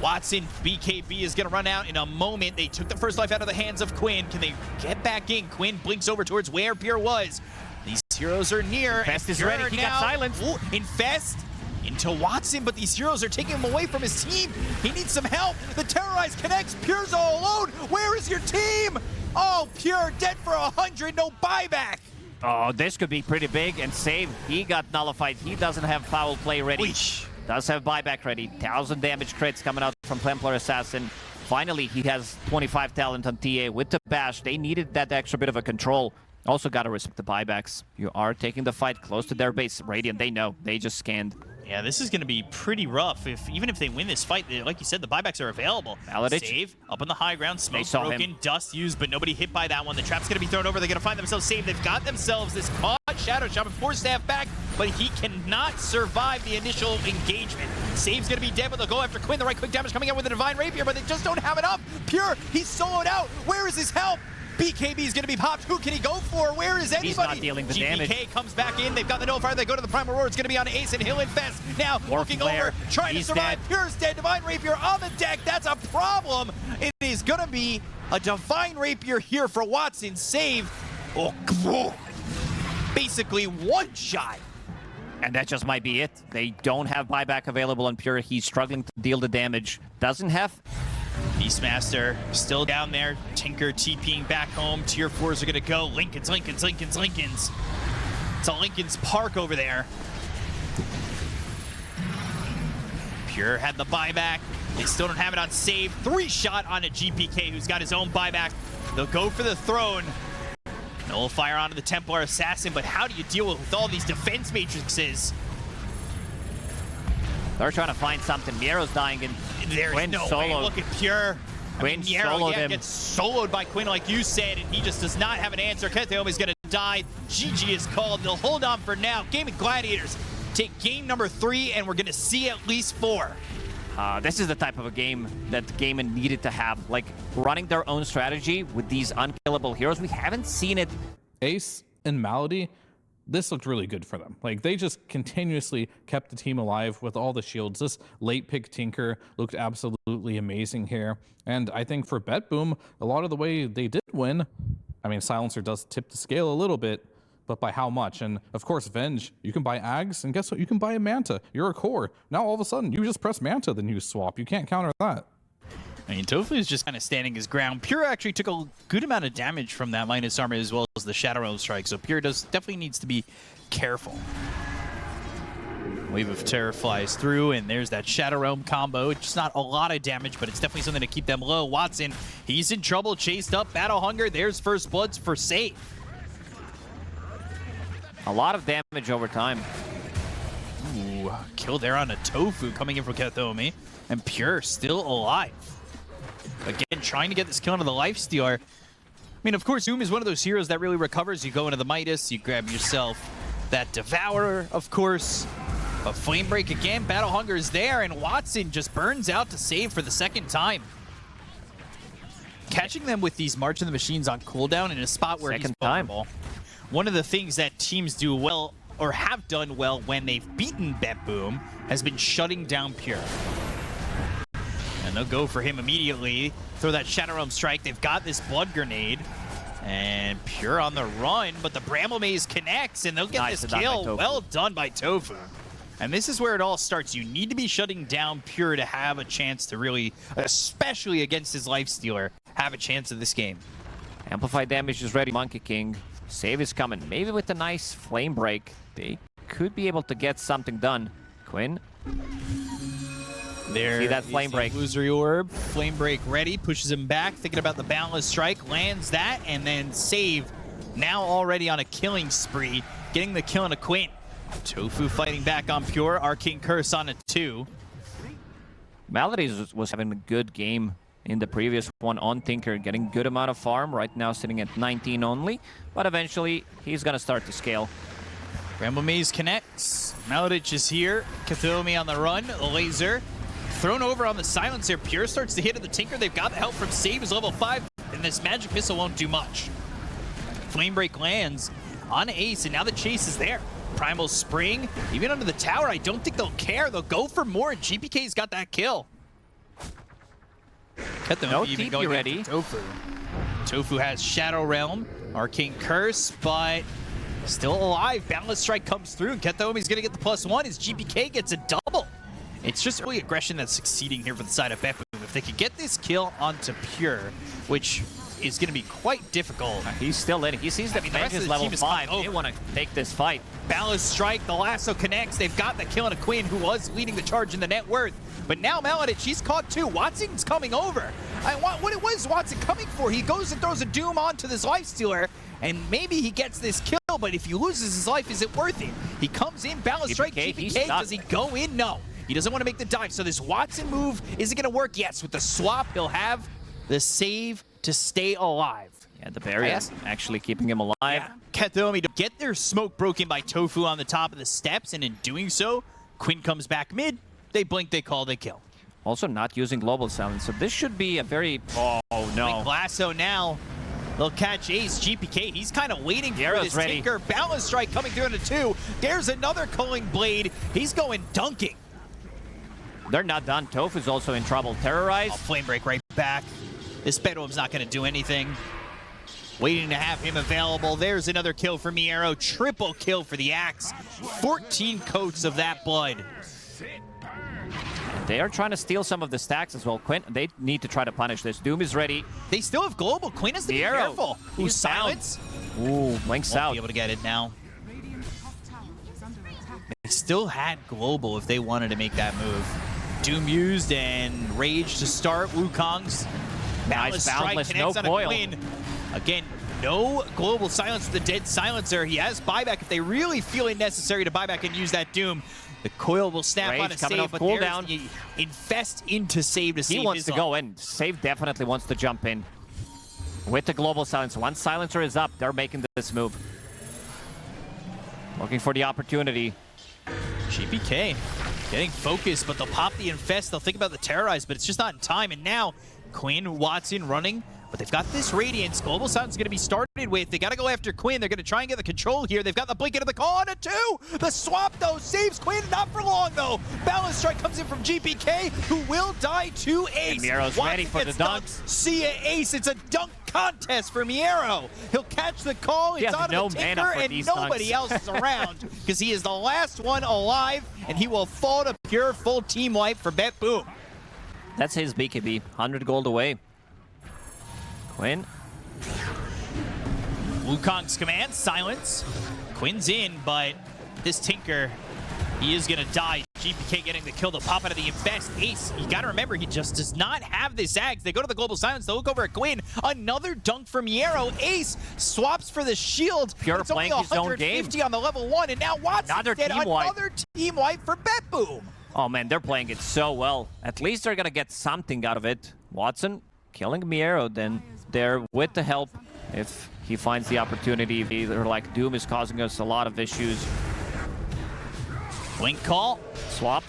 Watson, BKB is going to run out in a moment. They took the first life out of the hands of Quinn. Can they get back in? Quinn blinks over towards where Pure was. These heroes are near. Infest is ready. He got silenced. Infest into Watson, but these heroes are taking him away from his team. He needs some help. The Terrorize connects. Pure's all alone. Where is your team? Oh, Pure dead for 100. No buyback. Oh, this could be pretty big. And Save, he got nullified. He doesn't have foul play ready. Weesh. Does have buyback ready. 1,000 damage crits coming out from Templar Assassin. Finally, he has 25 talent on TA with the bash. They needed that extra bit of a control. Also got to respect the buybacks. You are taking the fight close to their base. Radiant, they know. They just scanned. Yeah, this is going to be pretty rough. Even if they win this fight, like you said, the buybacks are available. Validate. Save up on the high ground. Smoke saw broken. him. Dust used, but nobody hit by that one. The trap's going to be thrown over. They're going to find themselves saved. They've got themselves this caught Shadow Shaman forced staff back, but he cannot survive the initial engagement. Save's going to be dead, but they'll go after Quinn. The right click damage coming out with the Divine Rapier, but they just don't have enough. Pure, he's soloed out. Where is his help? BKB is going to be popped. Who can he go for? Where is anybody? He's not dealing the damage. GPK comes back in. They've got the Nullifier. They go to the Primal Roar. It's going to be on Ace, and he'll infest. Now, looking over, trying to survive. Pure's dead. Divine Rapier on the deck. That's a problem. It is going to be a Divine Rapier here for Watson. Save. Oh, basically one shot. And that just might be it. They don't have buyback available on Pure. He's struggling to deal the damage. Doesn't have... Beastmaster still down there. Tinker TPing back home. Tier 4s are going to go. Lincolns. It's a Lincoln's Park over there. Pure had the buyback. They still don't have it on save. 3-shot on a GPK who's got his own buyback. They'll go for the throne. Nullifier onto the Templar Assassin, but how do you deal with all these defense matrices? They're trying to find something. Miero's dying, and There's Quinn no soloed. way. Look at Pure. Quinn Niero, soloed him. gets soloed by Quinn, like you said, and he just does not have an answer. Ketheomi's going to die. GG is called. They'll hold on for now. Gaimin Gladiators take game number 3, and we're going to see at least 4. This is the type of a game that Gaimin needed to have, like running their own strategy with these unkillable heroes. We haven't seen it. Ace and Malady, this looked really good for them. Like, they just continuously kept the team alive with all the shields. This late pick Tinker looked absolutely amazing here. And I think for BetBoom, a lot of the way they did win, I mean, Silencer does tip the scale a little bit, but by how much? And of course, Venge, you can buy Ags, and guess what? You can buy a Manta. You're a core. Now all of a sudden, you just press Manta, then you swap. You can't counter that. I mean, Tofu is just kind of standing his ground. Pure actually took a good amount of damage from that minus armor as well as the Shadow Realm strike, so Pure definitely needs to be careful. Wave of Terror flies through, and there's that Shadow Realm combo. It's just not a lot of damage, but it's definitely something to keep them low. Watson, he's in trouble, chased up, Battle Hunger. There's First Bloods for safe. A lot of damage over time. Ooh, kill there on a Tofu coming in from Kethomi, and Pure still alive. Again, trying to get this kill into the lifestealer. I mean, of course, Zoom is one of those heroes that really recovers. You go into the Midas, you grab yourself that Devourer, of course. But Flame Break again, Battle Hunger is there, and Watson just burns out to save for the second time. Catching them with these March of the Machines on cooldown in a spot where he's vulnerable. One of the things that teams do well, or have done well when they've beaten BetBoom, has been shutting down Pure. And they'll go for him immediately. Throw that Shadow Realm strike. They've got this Blood Grenade. And Pure on the run, but the Bramble Maze connects, and they'll get this kill. Well done by Tofu. And this is where it all starts. You need to be shutting down Pure to have a chance to really, especially against his Lifestealer, have a chance of this game. Amplified damage is ready. Monkey King. Save is coming. Maybe with a nice Flame Break, they could be able to get something done. Quinn. There, see that Flame Break. Illusory Orb, Flame Break ready, pushes him back, thinking about the Boundless Strike, lands that, and then Save, now already on a killing spree, getting the kill on a Quinn. Tofu fighting back on Pure, Arcane Curse on a 2. Malady was having a good game in the previous one on Tinker, getting good amount of farm, right now sitting at 19 only, but eventually he's gonna start to scale. Bramble Maze connects, Maladich is here, Kathomi on the run, Laser, thrown over on the Silencer. Pure starts to hit at the Tinker. They've got the help from Save, is level 5, and this Magic Missile won't do much. Flame Break lands on Ace, and now the chase is there. Primal Spring, even under the tower, I don't think they'll care. They'll go for more, and GPK's got that kill. No TP ready. Tofu. Tofu has Shadow Realm, Arcane Curse, but still alive. Boundless Strike comes through, and Kethomi's gonna get the +1 as GPK gets a double. It's just really aggression that's succeeding here for the side of BetBoom. If they could get this kill onto Pure, which is going to be quite difficult. He's still in it. He sees that Venge is level 5. They want to take this fight. Ballast Strike, the lasso connects. They've got the kill on a Quinn who was leading the charge in the net worth. But now Maladich, she's caught too. Watson's coming over. What it was Watson coming for? He goes and throws a Doom onto this Lifestealer, and maybe he gets this kill. but if he loses his life, is it worth it? He comes in, balance strike, GPK, does he go in? No. He doesn't want to make the dive, so this Watson move, is it going to work? Yes, with the swap, he'll have the save to stay alive. Yeah, the barrier actually keeping him alive. Yeah. Kataomi to get their smoke broken by Tofu on the top of the steps, and in doing so, Quinn comes back mid, they blink, they call, they kill. Also not using global silence, so this should be a very... Oh, no. Glasso now. They'll catch Ace. GPK, he's kind of waiting for this ready. Tinker. Balance strike coming through into 2. There's another culling blade. He's going dunking. They're not done. Tofu's also in trouble. Terrorize. Flame break right back. This Bedboom's not going to do anything. Waiting to have him available. There's another kill for Miero. Triple kill for the Axe. 14 coats of that blood. They are trying to steal some of the stacks as well. Quinn, they need to try to punish this. Doom is ready. They still have global. Quinn has to be careful. Who's silence? Ooh, links out. Won't be able to get it now. Radiant's top tower is under attack. They still had global if they wanted to make that move. Doom used and Rage to start. Wukong's Nice boundless, no coil. Again, no global silence with the dead silencer. He has buyback if they really feel it necessary to buyback and use that Doom. The coil will snap Rage on a coming save, off but cooldown. there's the infest into save to save He wants his to life. go in. Save definitely wants to jump in. With the global silencer. Once silencer is up, they're making this move. Looking for the opportunity. GPK getting focused, but they'll pop the infest. They'll think about the terrorize, but it's just not in time. And now Quinn, Watson running, but they've got this Radiance. Global Silence is going to be started with. They got to go after Quinn. They're going to try and get the control here. They've got the blink into the call on a 2. The swap, though, saves Quinn. Not for long, though. Balance strike comes in from GPK, who will die to Ace. Miero's ready for the dunks. See ya, Ace. It's a dunk contest for Miero. He'll catch the call. It's on no the mana Tinker, for and these nobody dunks. else is around because he is the last one alive, and he will fall to pure full team wipe for BetBoom. That's his BKB. 100 gold away. Quinn. Wukong's command, silence. Quinn's in, but this Tinker, he is going to die. GPK getting the kill to pop out of the infest. Ace, you got to remember, he just does not have this Axe. They go to the global silence. They look over at Quinn. Another dunk from Miero. Ace swaps for the shield. Pure it's only playing his own game. 150 on the level 1, and now Watson Another did team wipe. another team wipe for BetBoom. Oh, man, they're playing it so well. At least they're going to get something out of it. Watson killing Miero, then they're with the help if he finds the opportunity. Either like Doom is causing us a lot of issues. Blink call. Swap.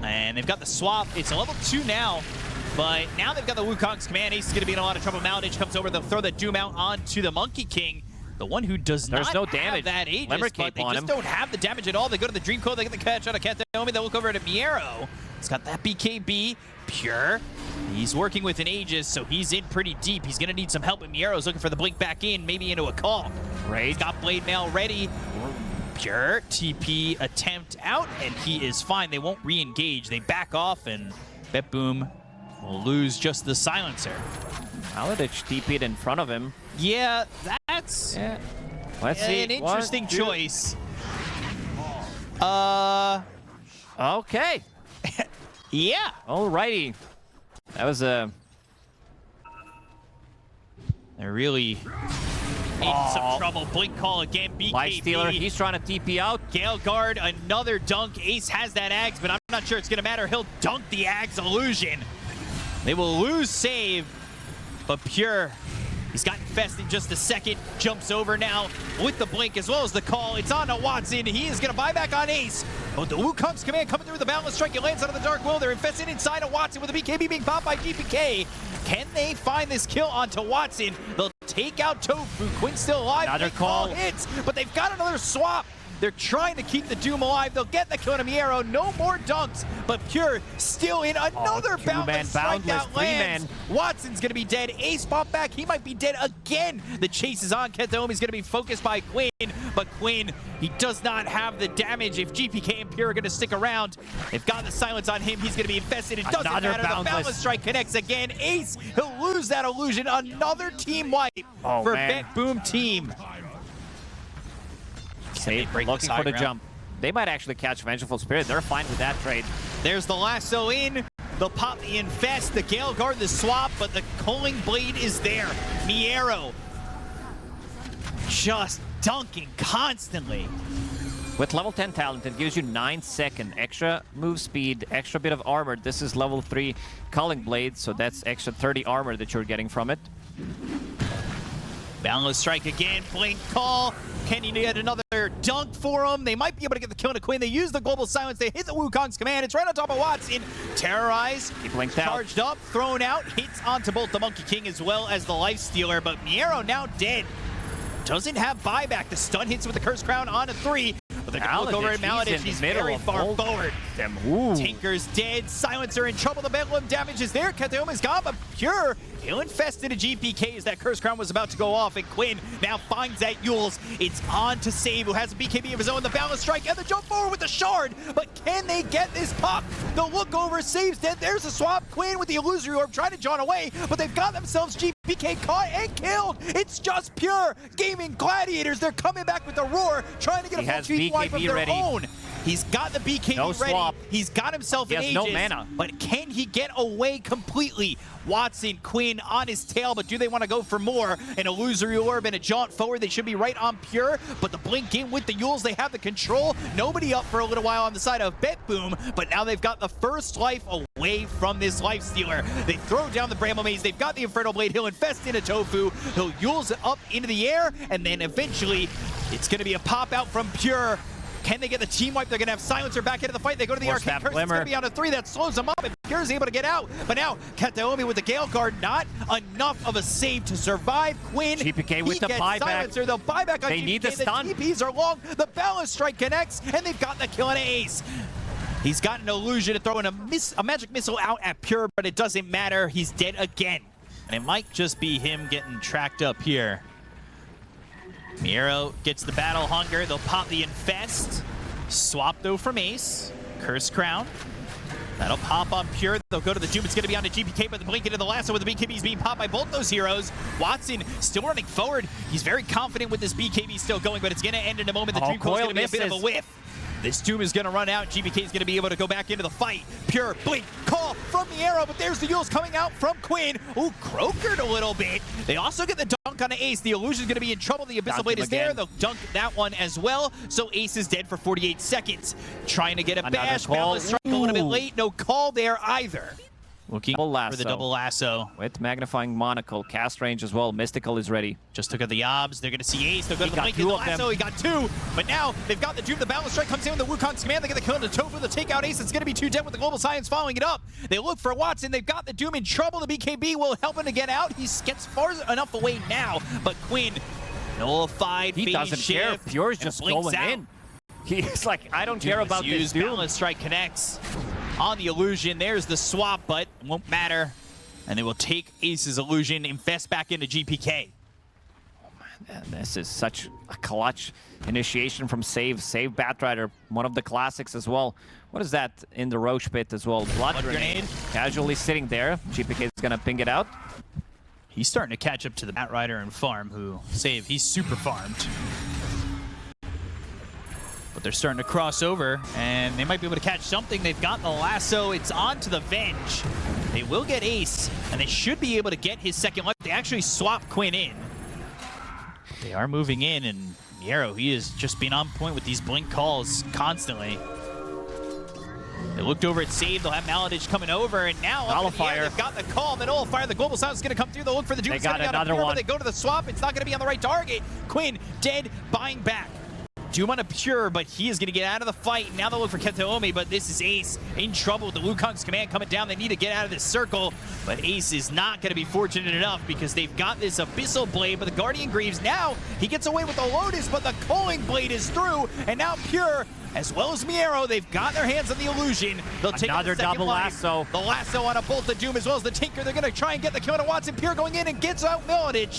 And they've got the swap. It's a level 2 now, but now they've got the Wukong's command. Ace is going to be in a lot of trouble. Malage comes over. They'll throw the Doom out onto the Monkey King, the one who does There's not no have damage. that Aegis, Lemmer but cape they on just him. don't have the damage at all. They go to the Dream Coil. They get the catch out of Kataomi. They look over at Miero. He's got that BKB. Pure. He's working with an Aegis, so he's in pretty deep. He's going to need some help, and Miero's looking for the blink back in, maybe into a call. He's got Blade Mail ready. Pure TP attempt out, and he is fine. They won't re-engage. They back off, and BetBoom will lose just the silencer. Maladich TP'd in front of him. Yeah, that's Let's see. an interesting 1, 2. choice. Okay. Yeah. Alrighty. That was a... They're really in some trouble. Blink call again. BKB. Life Stealer, he's trying to TP out. Gale Guard, another dunk. Ace has that Ags, but I'm not sure it's going to matter. He'll dunk the Ags illusion. They will lose save, but Pure, he's got infest in just a second. Jumps over now with the blink as well as the call. It's on to Watson. He is going to buy back on Ace. Oh, the Wukong's command coming through with the Boundless Strike. It lands out of the Dark Will. They're infested inside of Watson with the BKB being popped by GPK. Can they find this kill onto Watson? They'll take out Tofu. Quinn's still alive. Another They call call. hits, but they've got another swap. They're trying to keep the Doom alive. They'll get the kill on Miero. No more dunks, but Pure still in another Boundless Strike that lands. Watson's going to be dead. Ace pop back. He might be dead again. The chase is on. Kataomi's going to be focused by Quinn, but Quinn, he does not have the damage if GPK and Pure are going to stick around. They've got the silence on him. He's going to be infested. It doesn't Another matter. The Boundless. Boundless Strike connects again. Ace, he'll lose that illusion. Another team wipe for man. BetBoom Team. Save, break the looking side for the ground? jump. They might actually catch Vengeful Spirit. They're fine with that trade. There's the lasso in. They'll pop the infest, the Gale Guard, the swap, but the Culling Blade is there. Miero just dunking constantly. With level 10 talent, it gives you 9-second extra move speed, extra bit of armor. This is level 3 Calling Blade, so that's extra 30 armor that you're getting from it. Boundless strike again, blink call. Can he get another dunk for him? They might be able to get the kill on a Quinn. They use the global silence. They hit the Wukong's command. It's right on top of Watson. Terrorize, charged up, thrown out, hits onto both the Monkey King as well as the Lifestealer, but Miero now dead. Doesn't have buyback. The stun hits with the Curse Crown on a 3. But they're going to look over at Maladich. He's very far forward. Tinker's dead. Silencer in trouble. The Bedlam damage is there. Kataomi's gone, but Pure, he'll infest into GPK as that Curse Crown was about to go off. And Quinn now finds that Yules. It's on to Save, who has a BKB of his own. The balance strike and the jump forward with the shard. But can they get this puck? The look over. Save's dead. There's the swap. Quinn with the illusory orb trying to John away, but they've got themselves GPK caught and killed. It's just Pure Gaimin Gladiators. They're coming back with the roar, trying to get a full speed wipe of their own. He's got the BKB ready. He's got himself an Aegis, no mana. But can he get away completely? Watson, Quinn on his tail, but do they want to go for more? An illusory orb and a jaunt forward. They should be right on Pure, but the blink in with the Yules, they have the control. Nobody up for a little while on the side of BetBoom, but now they've got the first life away from this Lifestealer. They throw down the Bramble Maze. They've got the Infernal Blade. He'll infest into Tofu. He'll Yules it up into the air, and then eventually it's going to be a pop out from Pure. Can they get the team wipe? They're going to have Silencer back into the fight. They go to the Arcane Curse. It's going to be on a 3. That slows them up, and Pure's able to get out. But now, Kataomi with the Gale Guard, not enough of a save to survive. Quinn, GPK with the buyback. Silencer. They'll buy back on they GPK. Need the stun. TPs are long. The Balance Strike connects, and they've got the kill on Ace. He's got an illusion to throw in a magic missile out at Pure, but it doesn't matter. He's dead again. And it might just be him getting tracked up here. Miero gets the Battle Hunger. They'll pop the Infest. Swap though from Ace. Curse Crown. That'll pop on Pure. They'll go to the Doom. It's going to be on to GPK, but the blink into the lasso with the BKB is being popped by both those heroes. Watson still running forward. He's very confident with this BKB still going, but it's going to end in a moment. The Dream Coil's going to be a bit of a whiff. This Doom is going to run out. GPK is going to be able to go back into the fight. Pure, blink, call from the arrow, but there's the Yules coming out from Quinn. Ooh, croakered a little bit. They also get the dunk on Ace. The illusion is going to be in trouble. The Abyssal Blade is there. They'll dunk that one as well. So Ace is dead for 48 seconds. Trying to get a bash. Balance strike a little bit late. No call there either. Looking for the double lasso. With magnifying monocle, cast range as well. Mystical is ready. Just took out the obs. They're going to see Ace. They'll go to the blink in the lasso. He got 2. But now they've got the Doom. The balance strike comes in with the Wukong's command. They get the kill to Tofu. They'll take out Ace. It's going to be 2 dead with the global science following it up. They look for Watson. They've got the Doom in trouble. The BKB will help him to get out. He gets far enough away now. But Quinn nullified. He doesn't care. Pure's just going in. He's like, I don't care about this Doom. Balance strike connects on the illusion. There's the swap, but it won't matter. And they will take Ace's illusion, infest back into GPK. Oh man, this is such a clutch initiation from Save. Save Batrider, one of the classics as well. What is that in the Roach Pit as well? Blood Grenade. Casually sitting there. GPK is going to ping it out. He's starting to catch up to the Batrider and farm, who Save, he's super farmed. But they're starting to cross over, and they might be able to catch something. They've got the lasso. It's on to the Venge. They will get Ace, and they should be able to get his second life. They actually swap Quinn in. They are moving in, and Miero, he has just been on point with these blink calls constantly. They looked over at Save. They'll have Maladich coming over, and now up in the air, they've got the call. The Nullifier, the global sound is going to come through. They'll look for the Doom. They got another one. They go to the swap. It's not going to be on the right target. Quinn dead, buying back. Doom on a Pure, but he is going to get out of the fight. Now they'll look for Kataomi, but this is Ace in trouble with the Wukong's command coming down. They need to get out of this circle, but Ace is not going to be fortunate enough because they've got this Abyssal Blade, but the Guardian Greaves now, he gets away with the Lotus, but the Calling Blade is through, and now Pure, as well as Miero, they've got their hands on the illusion. They'll take another double lasso. The lasso on a Bolt of Doom as well as the Tinker. They're going to try and get the kill to Watson. Pure going in and gets out Maladich.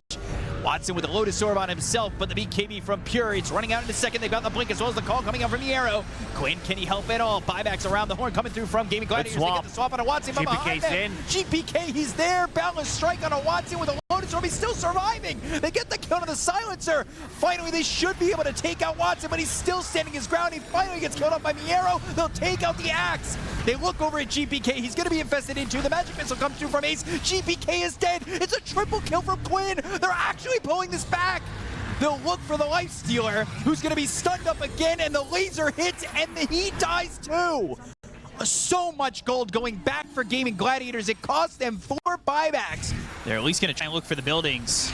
Watson with the Lotus Orb on himself, but the BKB from Pure, it's running out in a second. They've got the blink as well as the call coming out from the arrow. Quinn, can he help at all? Buybacks around the horn coming through from Gaimin Gladiators. They get the swap on a Watson, but behind them, GPK, he's there. Boundless strike on a Watson with a Lotus Orb. He's still surviving. They get the kill to the Silencer. Finally, they should be able to take out Watson, but he's still standing his ground. He finally gets killed off by Miero. They'll take out the Axe. They look over at GPK. He's going to be infested into. The Magic Missile comes through from Ace. GPK is dead. It's a triple kill from Quinn. They're actually pulling this back. They'll look for the Lifestealer, who's going to be stunned up again, and the laser hits, and he dies too. So much gold going back for Gaimin Gladiators. It cost them 4 buybacks. They're at least going to try and look for the buildings.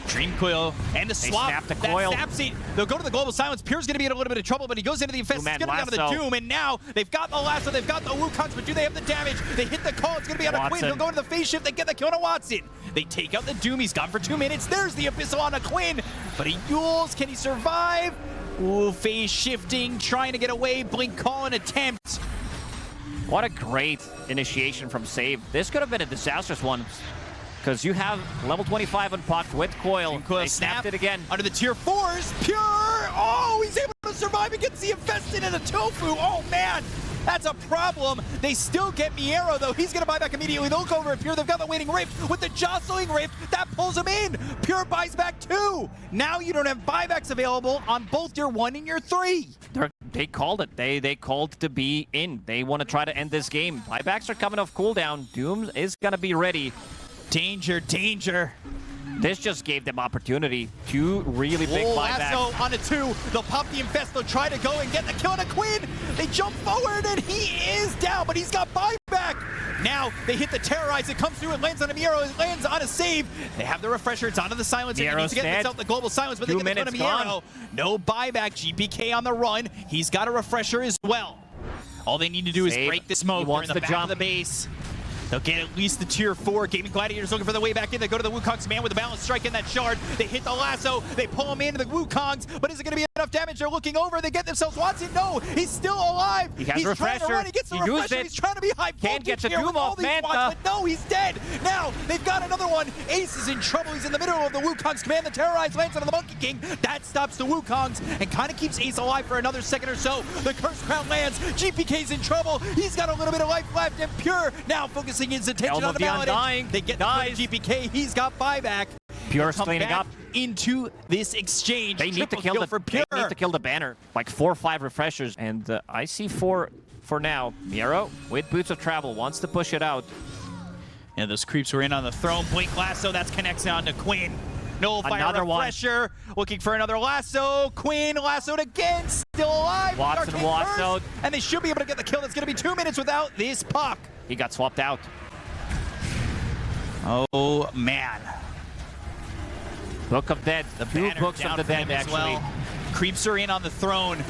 Dream Coil and the swap. Snap the coil. That snap seat. They'll go to the global silence. Pure's going to be in a little bit of trouble, but he goes into the infest. It's going to be out of the Doom, and now they've got the lasso. They've got the Wukongs, but do they have the damage? They hit the call. It's going to be out of Quinn. They'll go into the phase shift. They get the kill on Watson. They take out the Doom. He's gone for 2 minutes. There's the Abyssal on a Quinn, but he yules. Can he survive? Ooh, phase shifting, trying to get away. Blink call and attempt. What a great initiation from Save. This could have been a disastrous one. Because you have level 25 on Puck with Coil. They snapped it again. Under the tier 4s, Pure! Oh, he's able to survive against the Infested and the Tofu. Oh, man! That's a problem. They still get Miero, though. He's going to buy back immediately. They'll go over at Pure. They've got the Waiting Rift. With the Jostling Rift, that pulls him in. Pure buys back 2. Now you don't have buybacks available on both your 1 and your 3. They called it. They called to be in. They want to try to end this game. Buybacks are coming off cooldown. Doom is going to be ready. Danger, danger. This just gave them opportunity. 2 really big buybacks. Lasso on a 2. They'll pop the Infest. They'll try to go and get the kill on a Quinn. They jump forward, and he is down, but he's got buyback. Now they hit the Terrorize. It comes through and lands on a Miero. It lands on a save. They have the Refresher. It's onto the Silencer. They need to get this out the global silence, but they get the kill on a Miero. No buyback. GPK on the run. He's got a Refresher as well. All they need to do is break the smoke. They're in the back of the base. They'll get at least the tier 4. Gaimin Gladiators looking for the way back in. They go to the Wukong's man with a balance strike in that shard. They hit the lasso. They pull him into the Wukongs, but is it going to be enough damage? They're looking over. They get themselves Watson. No, he's still alive. He has he's Refresher. Trying to run. He gets the Refresher. He's trying to be high voltage. Can't get the Doom off Manta. But no, he's dead. Now they've got another one. Ace is in trouble. He's in the middle of the Wukong's command. The Terrorize lands onto the Monkey King. That stops the Wukongs and kind of keeps Ace alive for another second or so. The Curse Crown lands. GPK's in trouble. He's got a little bit of life left, and Pure now focusing his attention on the Paladin. They get the GPK. He's got buyback. Pure's cleaning up into this exchange. They need to kill the Pure. They need to kill the banner. Like 4 or 5 refreshers, and I see 4 for now. Miero with Boots of Travel wants to push it out. And those creeps were in on the throne. Blink lasso. That's connects on to Quinn. Nullify Refresher. Looking for another lasso. Quinn lassoed again. Still alive. Watson lassoed. And they should be able to get the kill. That's going to be 2 minutes without this puck. He got swapped out. Oh, man. Book of Dead. The 2 Books of the Dead, actually. Well. Creeps are in on the throne.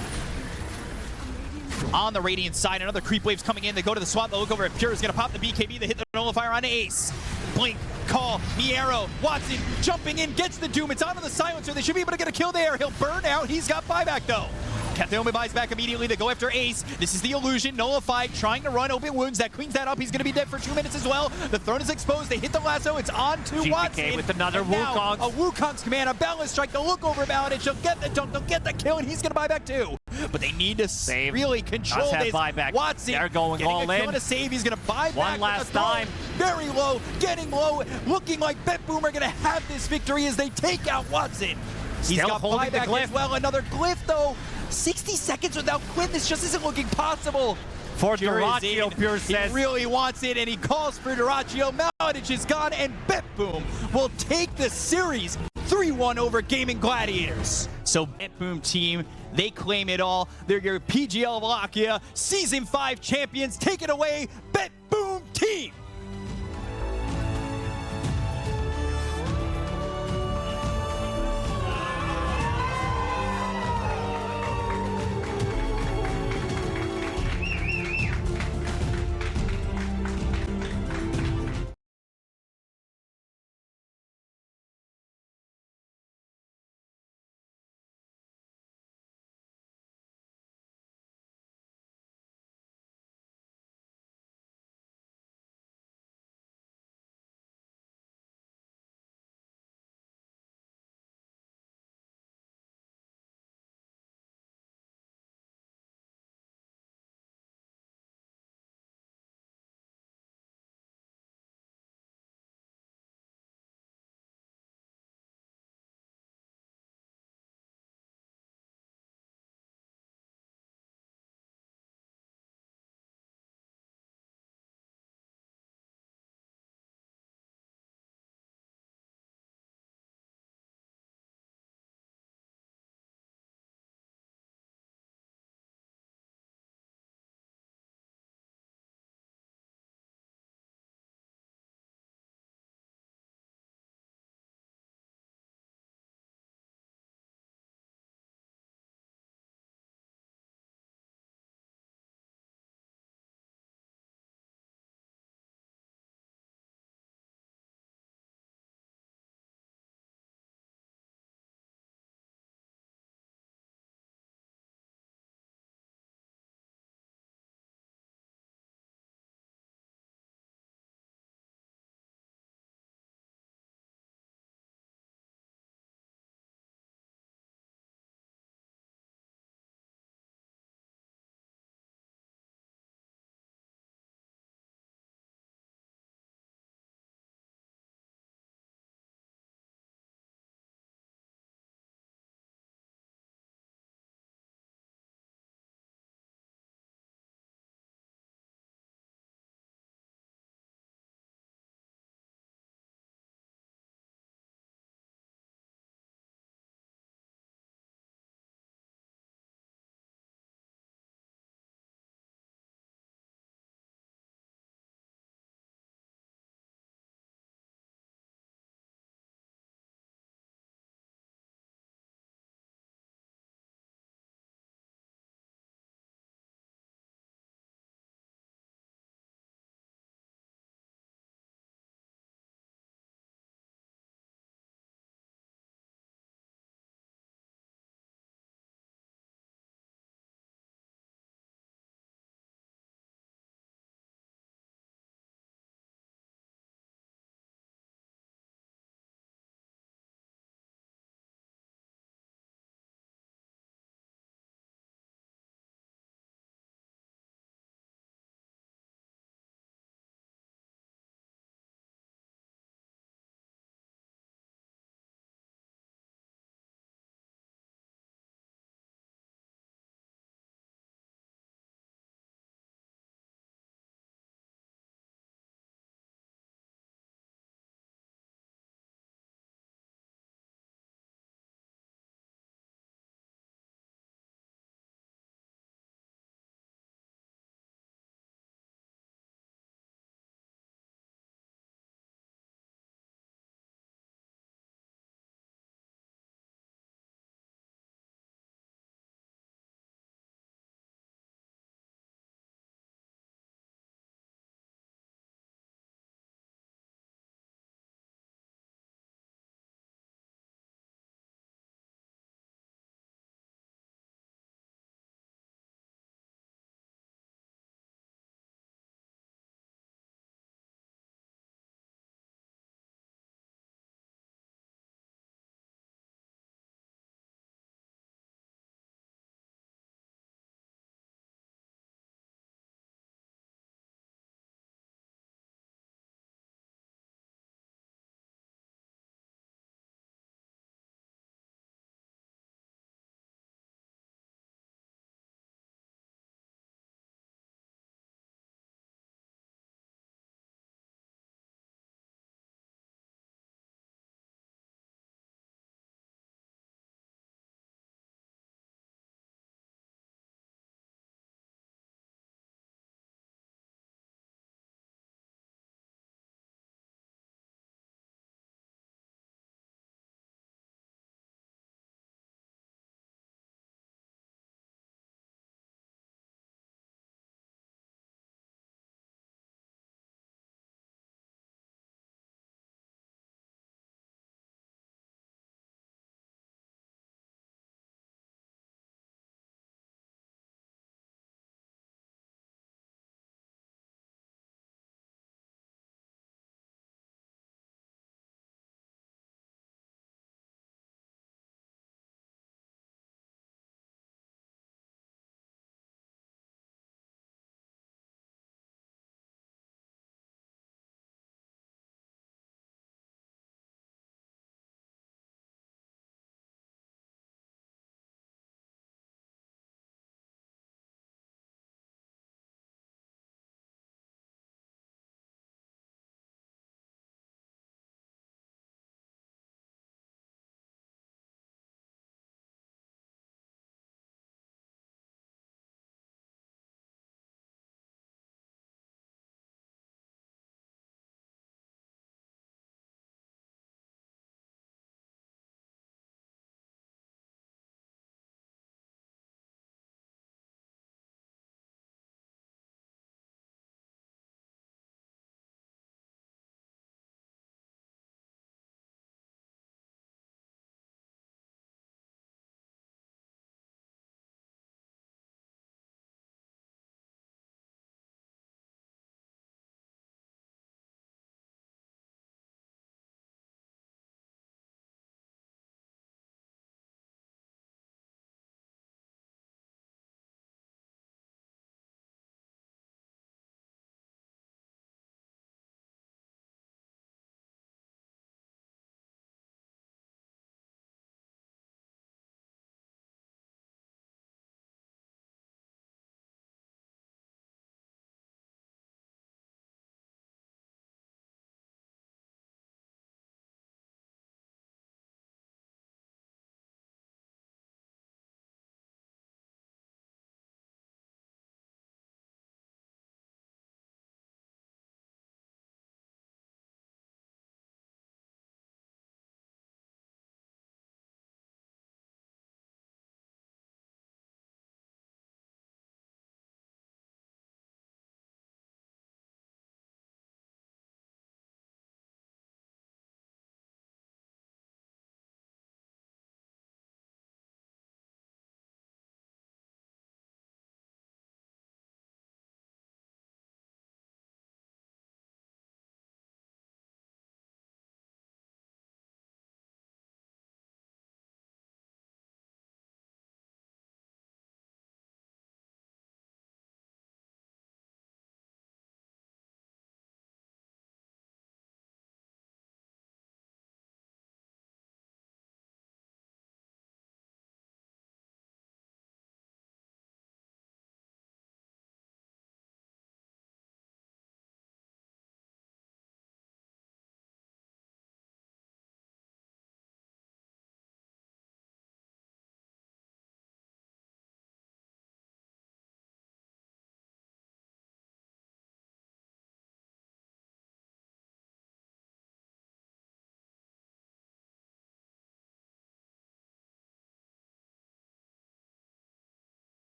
On the Radiant side, another creep wave's coming in. They go to the swap. They look over at Pure. Is going to pop the BKB. They hit the nullifier on Ace. Blink, call, Miero, Watson jumping in, gets the Doom. It's onto the Silencer. They should be able to get a kill there. He'll burn out. He's got buyback, though. Katheomi buys back immediately. They go after Ace. This is the illusion. Nullified, trying to run open wounds. That cleans that up. He's going to be dead for 2 minutes as well. The throne is exposed. They hit the lasso. It's on to GPK Watson. with another Wukong. A Wukong's command, a balance strike. They'll look over about it. She'll get the dunk. They'll get the kill, and he's going to buy back too. But they need to really control this. Buyback. Watson, they're going all in. To save. He's going to buy back. One last time. Very low, getting low, looking like BetBoom are going to have this victory as they take out Watson. He's got holding the buyback glyph. as well. Another glyph, though. 60 seconds without Quinn. This just isn't looking possible. For Duraccio, Pure says. He really wants it, and he calls for Duraccio. Maladich is gone, and BetBoom will take the series 3-1 over Gaimin Gladiators. So BetBoom Team, they claim it all. They're your PGL Wallachia Season 5 champions. Take it away, BetBoom Team.